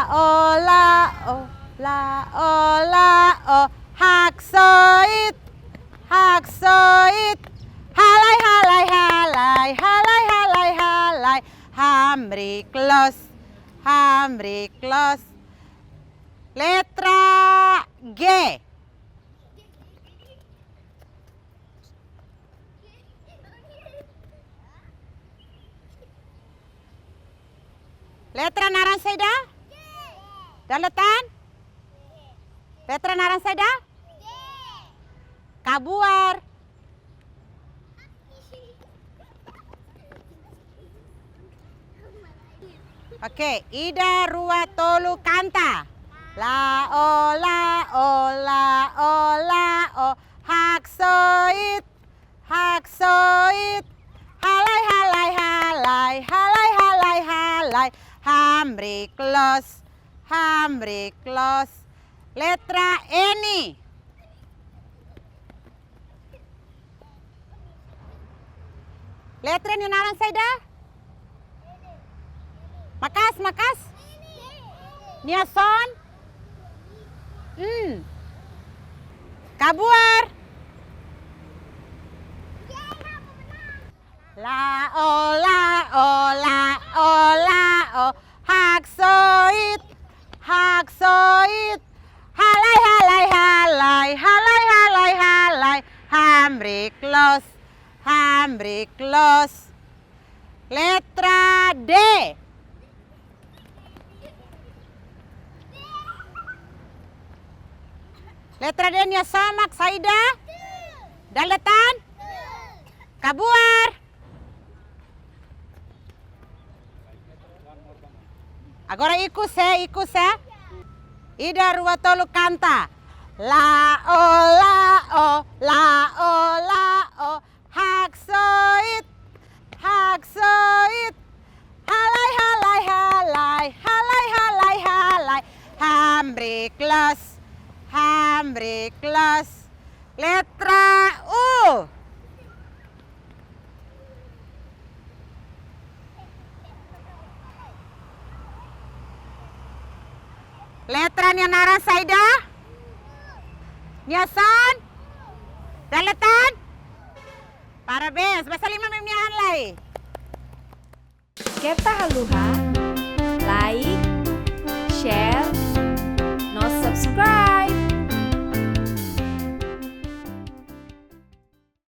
o haksoit haksoit halai halai halai halai halai halai hamriklos hamriklos. Letra G. Letra Naransida? Daletan? Letra Naransida? Kabuar. Oke, Ida Rua Tolu Kanta. La o haksoit haksoit halai halai halai halai halai halai hamriklos hamriklos. Letra Eni. Letra ni Naransida? Makas makas. Niason. Kabuar. La o haksoit haksoit halai halai halai halai halai halai hamriklos hamriklos. Letra D. Letra D nya Samak Saida. Daletan. Kabuar. Agora ikus ya. Ida Rua Tolu Kanta. La o haksoit haksoit halai halai halai halai halai halai hamriklos hamriklos. Letra U. Letranya Naransida? Niasan? Daletan? Parabéns, basta 5 mimihan lagi. Kita haluha